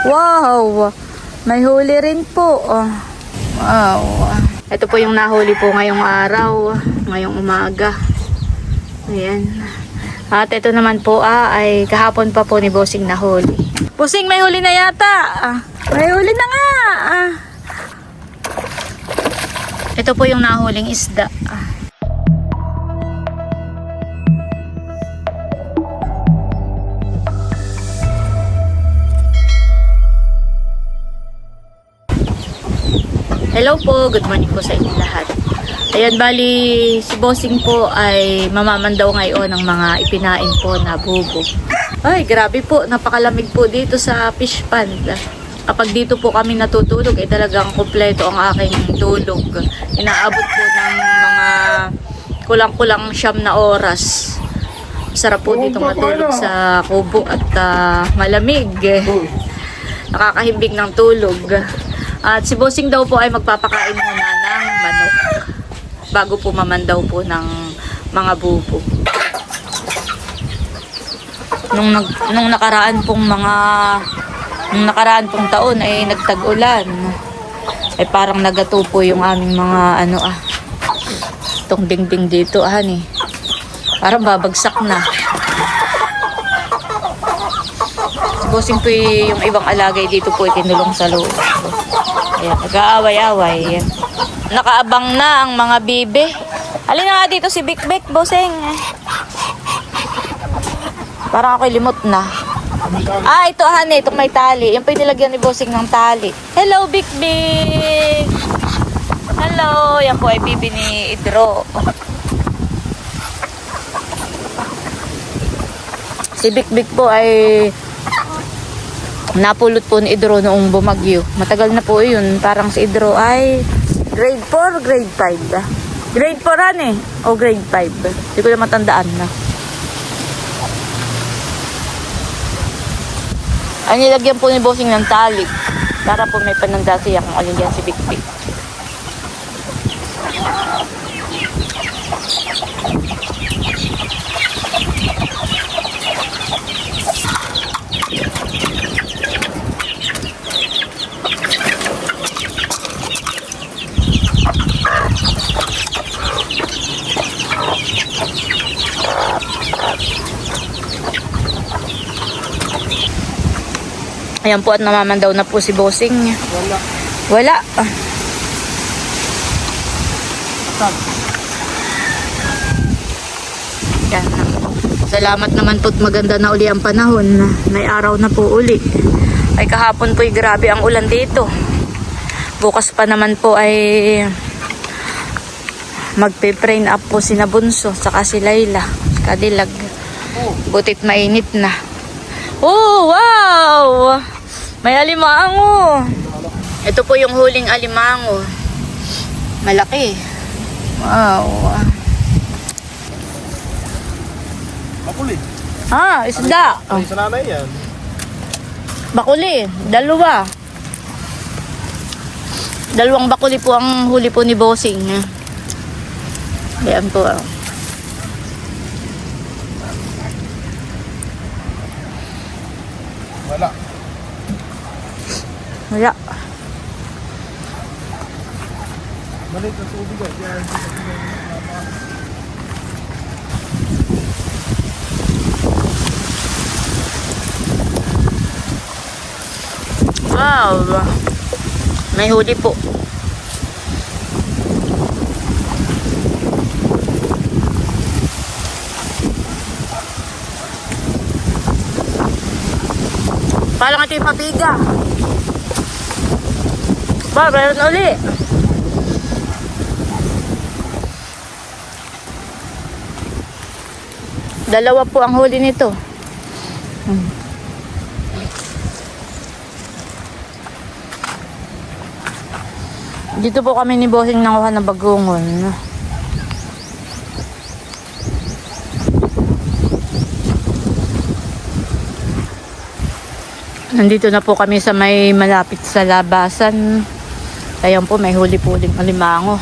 Wow! May huli rin po. Wow! Ito po yung nahuli po ngayong araw, ngayong umaga. Ayan. At ito naman po ay kahapon pa po ni Bossing nahuli. Bossing, may huli na yata. May huli na nga. Ito po yung nahuling isda. Hello po, good morning po sa inyo lahat. Ayan, bali si Bossing po ay mamamandaw ngayon ng mga ipinain po na bubo. Ay, grabe po, napakalamig po dito sa fish pond. Kapag dito po kami natutulog, ay talagang kompleto ang aking tulog. Inaabot po ng mga kulang-kulang 9 na oras. Sarap po dito matulog sa kubo at malamig. Nakakahimbing ng tulog. At si Bossing daw po ay magpapakain muna ng manok bago po mamandaw po ng mga bubo. Nung nakaraan pong taon ay nagtag-ulan. Ay parang nagato po yung aming mga itong dingding dito ani. Parang babagsak na. Si Bossing po yung ibang alagay dito po itinulong sa loob. Ayan, nag-aaway-aaway. Nakaabang na ang mga bibe. Halina nga dito si Bik-Bik, Bossing. Parang ako'y limot na. Ito honey, itong may tali. Yung pinilagyan ni Bossing ng tali. Hello, Bik-Bik! Hello! Yan po ay bibi ni Idro. Si Bik-Bik po ay napulot po ni Idro noong bumagyo. Matagal na po yun. Parang si Idro ay grade 4, grade 5. Grade 4 o grade 5. Hindi ko na matandaan na. Ay nilagyan po ni Bossing ng tali para po may pananda siya kung alin yan si Bik-Bik. Ayan po at namamandaw na po si Bossing. Wala. Yan. Salamat naman po at maganda na uli ang panahon. May araw na po uli. Ay kahapon po grabe ang ulan dito. Bukas pa naman po ay magpe-train up po si Nabunso saka si Layla. Kadilag. Butit mainit na. Oh, wow! May alimango. Ito po yung huling alimango. Malaki. Wow. Bakuli. Isda. Ay, sa nanay yan. Bakuli. Dalawa. Dalawang bakuli po ang huli po ni Bossing. Ayan po. Wala. Wala. Maliit na tubig ay. Kaya hindi Wow. May huli po. Parang ito yung pabiga. Meron uli. Dalawa po ang huli nito. Dito po kami ni Bossing nanguha ng bagungon. Nandito na po kami sa may malapit sa labasan. Ayan po, may huli po uling alimango.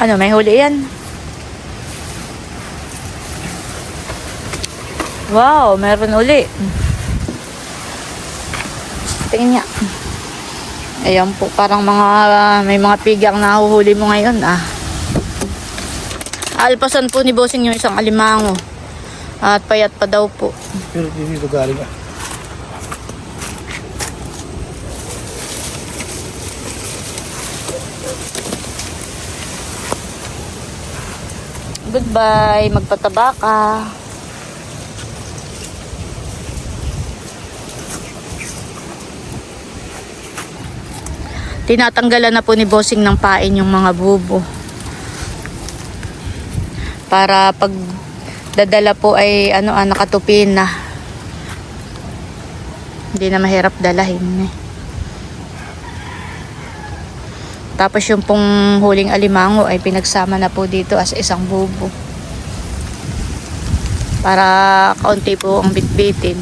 Ano, may huli yan? Wow, meron uli. Tingnan niya. Ayan po, parang may mga pigang nahuhuli mo ngayon ah. Alpasan po ni Bossing yung isang alimango. At payat pa daw po. Pero dito galing ah. Goodbye, magpataba ka. Tinatanggalan na po ni Bossing ng pain yung mga bubo. Para pag dadala po ay nakatupin na. Hindi na mahirap dalahin. Tapos yung pong huling alimango ay pinagsama na po dito as isang bubo. Para kaunti po ang bitbitin.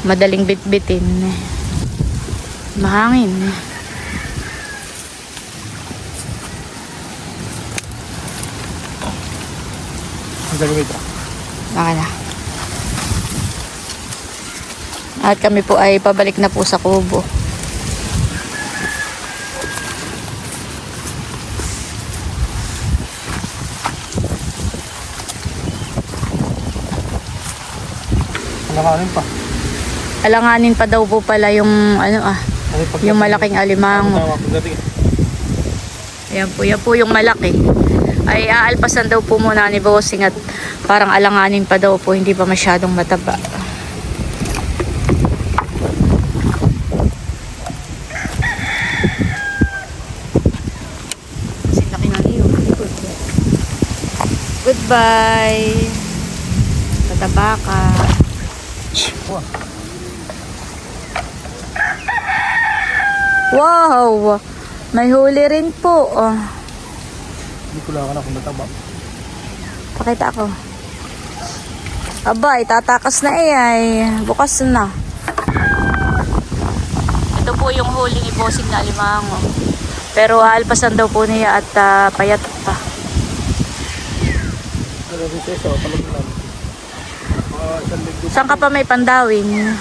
Madaling bitbitin. Mahangin. Ang gagawin ito. Baka na. At kami po ay pabalik na po sa kubo. Nakanin pa. Alanganin pa daw po pala yung yung malaking alimango. Ayan po yung malaki. Ay aalpasan daw po muna ni Bossing at parang alanganin pa daw po, hindi pa masyadong mataba. Kasi laki na niyo. Goodbye. Tataba ka. Wow! May huli rin po. Oh. Hindi ko lang kung nataba. Pakita ako. Aba, itatakas na ay. Bukas na. Ito po yung huli ni Bossing na alimango. Pero alpasan daw po niya at payat pa. Saan ka pa may pandawin?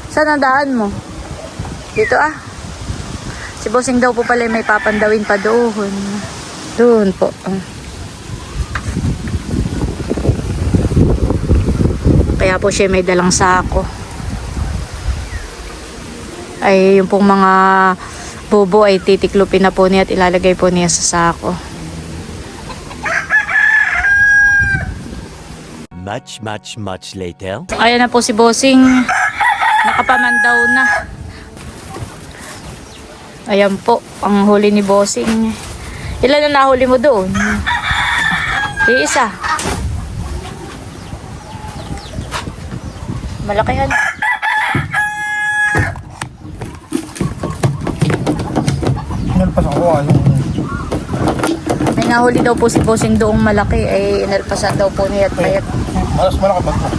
Saan ang daan mo? Dito ah. Si Bossing daw po pala may papandawin pa doon. Doon po. Kaya po siya may dalang sako. Ay yung pong mga bubo ay titiklupin na po niya at ilalagay po niya sa sako. Much later. Ayan na po si Bossing. Nakapamandaw na. Ayan po, ang huli ni Bossing. Ilan na nahuli mo doon? Iisa. Malakihan. Inalpas ako May nahuli daw po si Bossing doong malaki. Ay inalpasan daw po niya at payat. Malas malaki ba ito?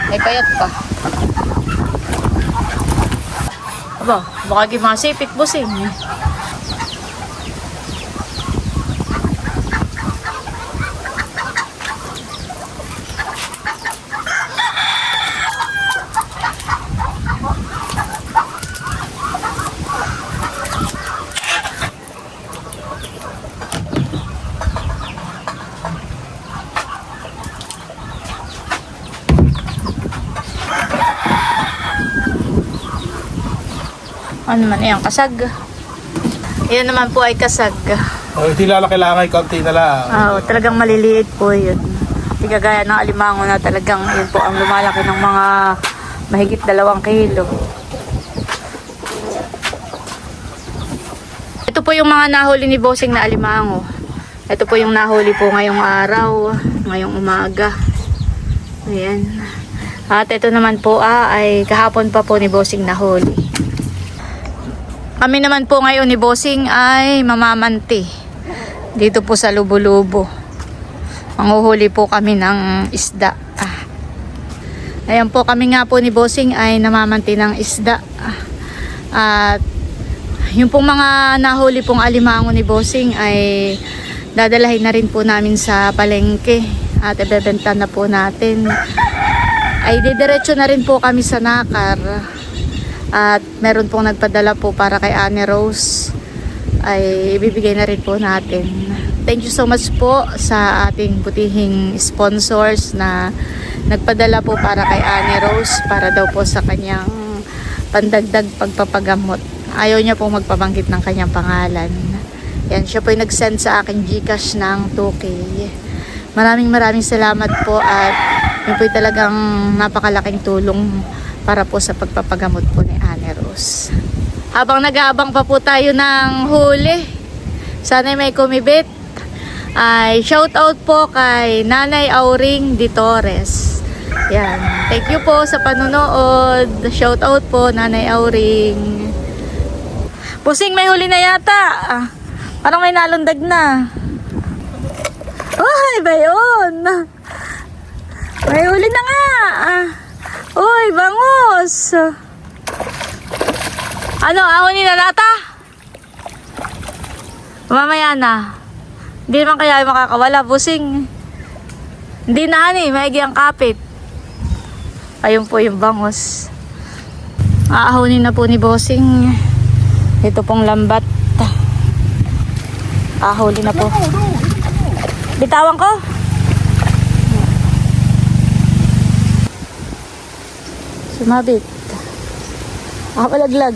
May payat pa. Aba, baka gimasipit Bossing. Ano naman yan? Kasag. Yan naman po ay kasag. Hindi lalaki-langay, kaunti na lang. Talagang maliliit po yun. Hindi kagaya ng alimango na talagang yun po ang lumalaki ng mga mahigit 2 kilo. Ito po yung mga nahuli ni Bossing na alimango. Ito po yung nahuli po ngayong araw, ngayong umaga. Ayan. At ito naman po ay kahapon pa po ni Bossing nahuli. Kami naman po ngayon ni Bossing ay mamamanti. Dito po sa Lubo-Lubo. Manguhuli po kami ng isda. Ayan po, kami nga po ni Bossing ay namamanti ng isda. At yung pong mga nahuli pong alimango ni Bossing ay dadalahin na rin po namin sa palengke at ibebenta na po natin. Ay didiretso na rin po kami sa Nakar at meron pong nagpadala po para kay Annie Rose, ay ibibigay na rin po natin. Thank you so much po sa ating butihing sponsors na nagpadala po para kay Annie Rose para daw po sa kanyang pandagdag pagpapagamot. Ayaw niya pong magpabanggit ng kanyang pangalan. Yan, siya po yung nag-send sa akin Gcash ng 2K. Maraming salamat po at yun po yung talagang napakalaking tulong para po sa pagpapagamot po ni Annie Rose. Habang nag-aabang pa po tayo ng huli, sana may kumibit, ay shout out po kay Nanay Auring Di Torres. Yan, thank you po sa panonood. Shout out po Nanay Auring. Pusing, may huli na yata. Parang may nalundag na. Ay, ba yun? May huli na nga. Uy, bangus. Ano, ahonin na nata? Mamaya na. Hindi naman kaya makakawala, busing. Hindi na, hani, maigi ang kapit. Ayun po yung bangus. Aahonin na po ni bossing. Ito pong lambat. Ahuli na po. Bitawan ko. Sumabit. Malaglag.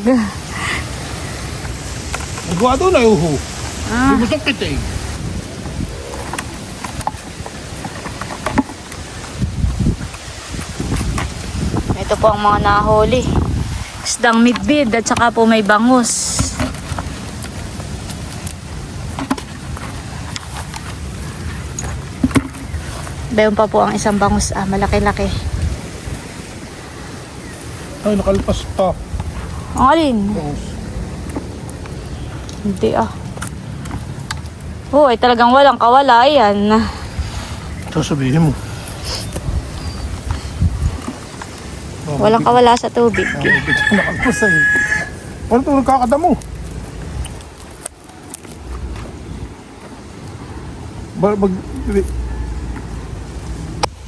Nagawa doon ay uho. Ah. Hindi mo sakit eh. Ito po ang mga nahuli. Isdang midbid at saka po may bangus. Bayon pa po ang isang bangus. Malaki-laki. Ay, nakalpas pa. Ang alin? Oo. Hindi Oh, ay talagang walang kawala. Ayan. Sasabihin mo. Walang kawala sa tubig. Nakalpas eh. Ano ito nagkakadamo?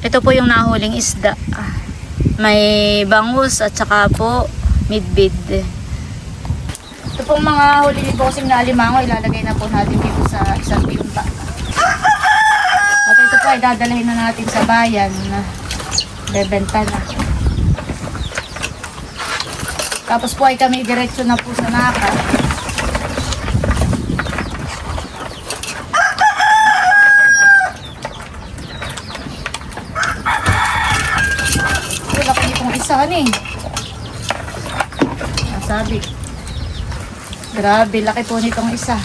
Ito po yung nahuling isda. May bangus at saka po midbid. Ito pong mga huli ni bossing na alimango, ilalagay na po natin dito sa isang timba. At ito po ay dadalhin na natin sa bayan. Bebenta na. Tapos po ay kami diretso na po sa Nakar. Laki itong isa ni. Sabi. Grabe, laki po nitong isa.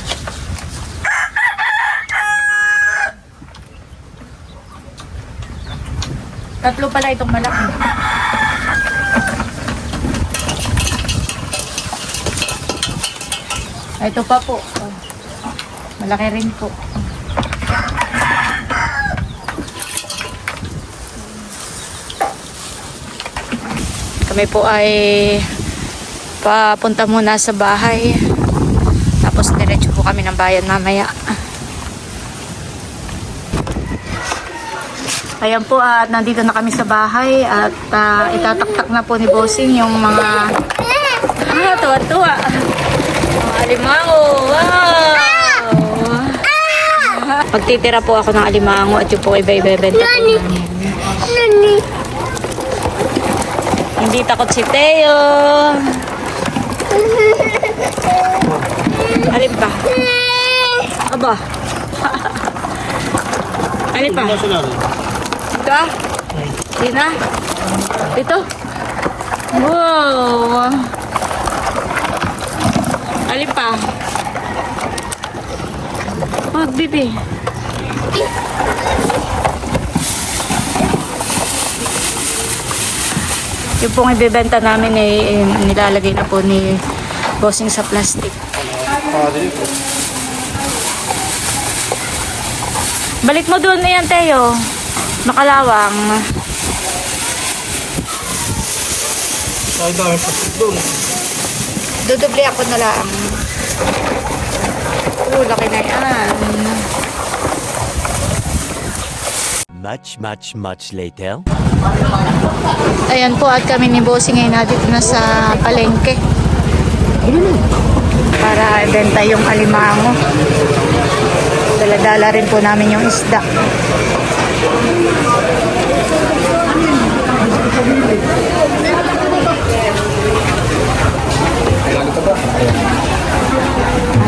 Tatlo pala itong malaki. Ito pa po. Malaki rin po. Kami po ay papunta muna sa bahay. Tapos diretso po kami ng bayan mamaya. Ayan po at nandito na kami sa bahay at itataktak na po ni bossing yung mga tuwa-tuwa. Mga alimango. Wow! Magtitira po ako ng alimango at yung po ibebenta po namin. Hindi takot si Teo. Alin pa? Aba. Alin pa? Ito ah? Hindi na? Ito? Wow! Alin pa? Wag, bibi. Yung pong ibebenta namin ay nilalagay na po ni bossing sa plastic. Balik mo doon yan, Teo. Makalawang. Ay, dami pasok doon. Dudubli ako na lang. Laki na yan. Much later. Ayan po at kami ni Bossing ngayon dito na sa palengke. Para ibenta yung alimango. Dala-dala rin po namin yung isda.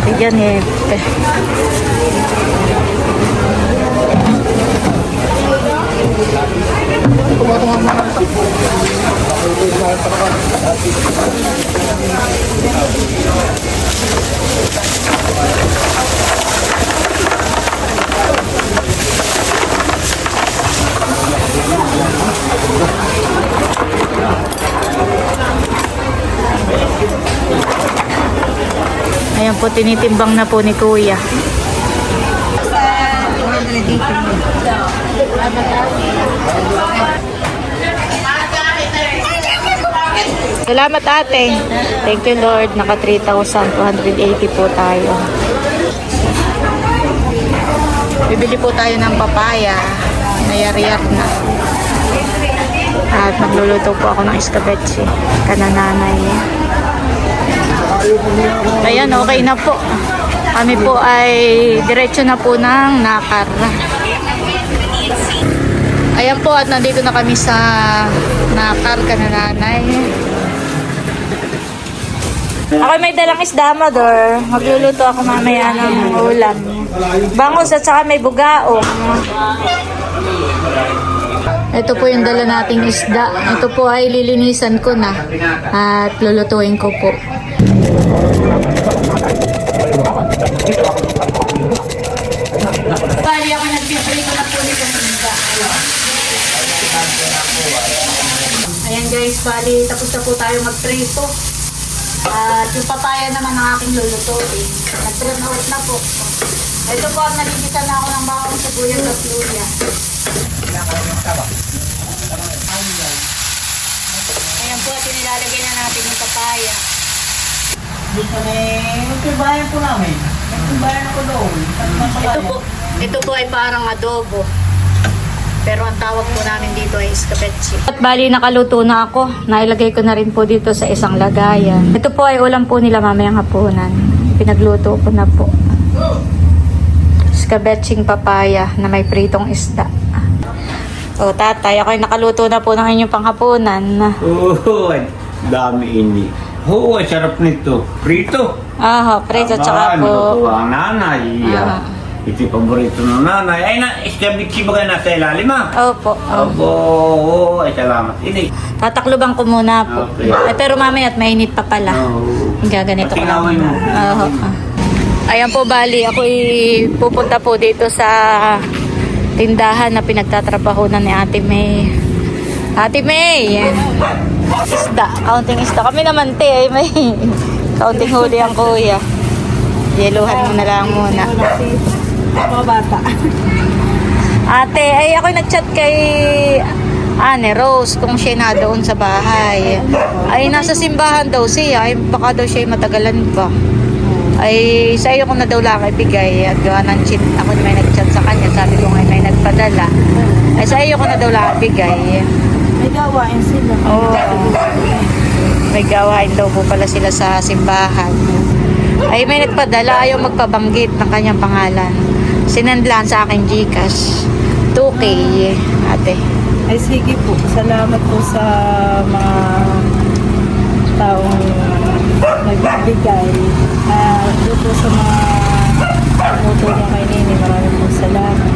Ate dyan eh. Ayan po, tinitimbang na po ni Kuya. Salamat ate. Thank you Lord. Naka 3,280 po tayo. Bibili po tayo ng papaya. Nayari-yat na. At magluluto po ako ng escabeche. Kanananay. Ayan, okay na po. Kami po ay diretso na po ng Nakar. Ayan po at nandito na kami sa Nakar, Kanananay. Ako may dalang isda, Amador. Magluluto ako mamaya ng ulam. Bangus at saka may bugaong. Ito po yung dala nating isda. Ito po ay lilinisan ko na at lulutuin ko po. Bali ako nagpipili ko na po nito ng isda. Ayan guys, bali tapos na po tayo magprito. At yung papaya naman ang aking lulutuin. Nag-brown out na po. Ito po at nalilisan na ako ng bawang sibuyas at luya. Ayan po at nilalagay na natin yung papaya. Bayan po namin. Bayan ako doon. Ito po ay parang adobo. Pero ang tawag po namin dito ay escabeche. At bali nakaluto na ako. Nailagay ko na rin po dito sa isang lagayan. Ito po ay ulam po nila mamayang hapunan. Pinagluto ko na po. Escabecheng papaya na may pritong isda. O tatay, ako ay nakaluto na po ng inyong panghapunan. Oo, dami ini. Oo, sarap nito. Prito. Ah, prito tsaka po. Ang nanay. Ah. Ito yung paborito ng nanay. Ay, escabeche ba kayo nasa ilalim Opo. Opo, ay salamat. Ini. Tatakluban ko muna po. Okay. Ay, pero mamaya at mainit pa pala. Gaganito ko lang. Patingawin mo. Ayan po, bali. Ako pupunta po dito sa tindahan na pinagtatrabahunan ni Ate May. Ate May! Isda. Kaunting isda. Kami naman, te, ay may kaunting huli ang kuya. Yeluhan mo na lang muna. Mga bata. Ate, ay ako nag-chat kay Ane Rose kung siya na doon sa bahay. Ay nasa simbahan daw siya. Ay baka daw siya matagalan pa. Ay sa iyo ko na daw lang ibigay. At gawa ng chin, ako may nag-chat sa kanya. Sabi ko nga may nagpadala. Ay sa iyo ko na daw lang ibigay. May gawain sila. Oo. May gawain daw po pala sila sa simbahan. Ay may nagpadala. Ayaw magpabanggit ng kanyang pangalan. Sinandlaan sa akin Gcash. 2K, ate. Ay sige po. Salamat po sa mga taong nagbibigay. Doon po sa mga tumutulong kay Nini. Maraming po salamat.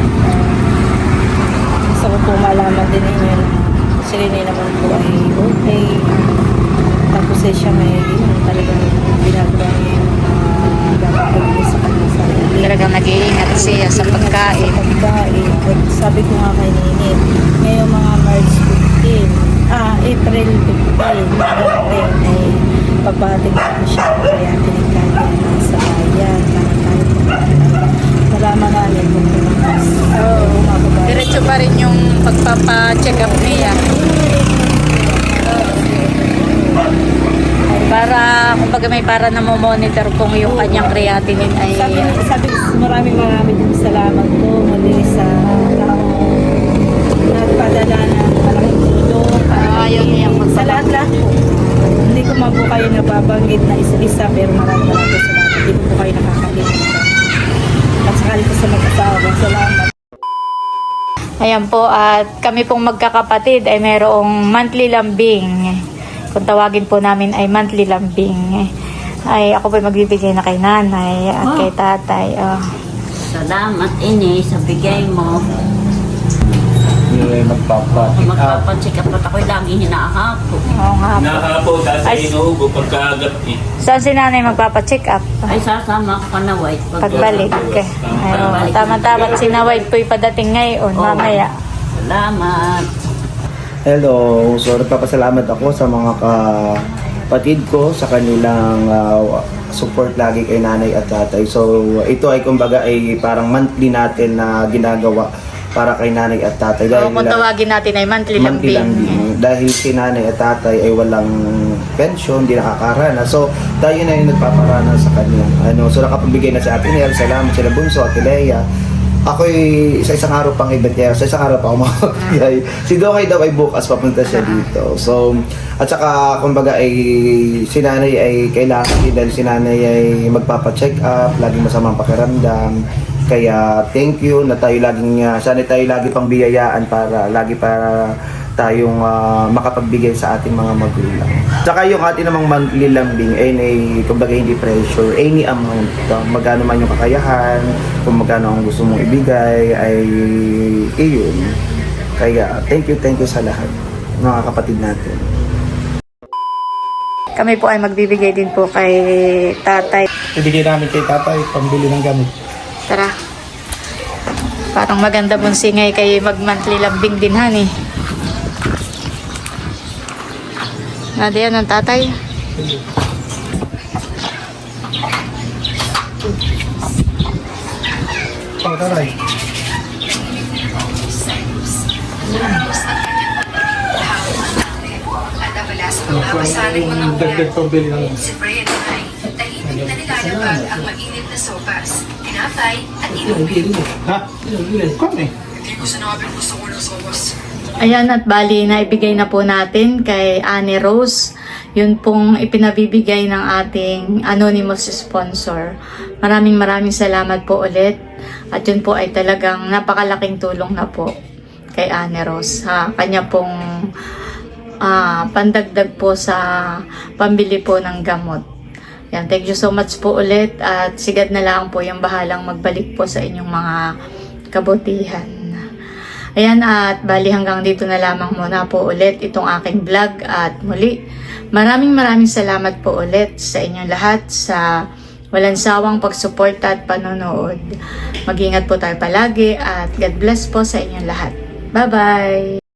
Gusto ko po malaman din ninyo na si Nini naman po ay okay. Tapos ay siya may talagang ginagawa niya yung dapat po sa kanya sa Talagang nag-iingat siya sa pagkain. pagkain. At sabi ko nga kay Nini, ngayong mga March 15, April 15, darating ay pagbahating ko siya kaya tinignan niya sa bayan. Malaman namin kung tumakas. Diretso pa rin yung pagpapa-check up niya. Para, kumbaga may para na monitor kung yung kanyang creatinine ay... Sabi maraming din salamat po muli sa taong nagpadala ng malaking tulong para Ayaw niyang sa lahat-lahat po. Hindi ko man po kayo nababanggit na isa-isa, pero maraming salamat. Hindi ko po kayo nakakalimutan. At sakali ko sa mag-asawa, salamat. Ayan po, at kami pong magkakapatid ay mayroong monthly lambing. Kung tawagin po namin ay monthly lambing. Ay ako po magbibigay na kay nanay at kay tatay. Oh. Salamat ini sa bigay mo. Hindi Magpapacheck up at ako'y lagi hinahapo. Oo nga po. Nakapo, Ay. tapos inuubo pagkagat eh. Saan si nanay magpapacheck up? Ay sasama ko na white Pagbalik. Ayun, tama-tama sinaway po'y padating ngayon, mamaya. Salamat. Hello, so nagpapasalamat ako sa mga kapatid ko sa kanilang support lagi kay nanay at tatay. So ito ay kumbaga ay parang monthly natin na ginagawa para kay nanay at tatay. Oo, kung tawagin natin ay monthly lambing. Dahil si nanay at tatay ay walang pension, hindi nakakaranas. So tayo na yung nagpaparana sa kanya. So nakapagbigay na si Ate Nel, salamat sila Bunso, Ate Lea. Ako'y sa isang araw pang ibigay, sa isang araw pa ako makakabigay. Si Dokay daw ay bukas papunta siya dito. So, at saka kumbaga ay si nanay ay kailangan dahil si nanay ay magpapa-check up, laging masamang pakiramdam. Kaya thank you na tayo laging, sana tayo lagi pang biyayaan para tayong makapagbigay sa ating mga magulang. Saka yung ating namang monthly lambing ay kumbaga hindi pressure, any amount, magkano man yung kakayahan, kung magkano ang gusto mong ibigay, ay iyon. Kaya thank you sa lahat, mga kapatid natin. Kami po ay magbibigay din po kay tatay. Ibigay namin kay tatay, pambili ng gamit. Tara. Parang maganda pong singay kay mag-monthly lambing din, honey. Nadiyan ang tatay. Pangkaray. Yung dagdag pambili ng Si Brian ay tahimik na nilalabag ang mainit na sopas, tinapay at inumin. Ha? Kami. Ayan, at bali na ibigay na po natin kay Annie Rose. Yun pong ipinabibigay ng ating anonymous sponsor. Maraming salamat po ulit. At yun po ay talagang napakalaking tulong na po kay Annie Rose. Kanya pong pandagdag po sa pambili po ng gamot. Yan, thank you so much po ulit at sigad na lang po yung bahalang magbalik po sa inyong mga kabutihan. Ayan, at bali hanggang dito na lamang muna po ulit itong aking vlog at muli maraming salamat po ulit sa inyong lahat sa walang sawang pagsuporta at panonood. Mag-ingat po tayo palagi at God bless po sa inyong lahat. Bye-bye!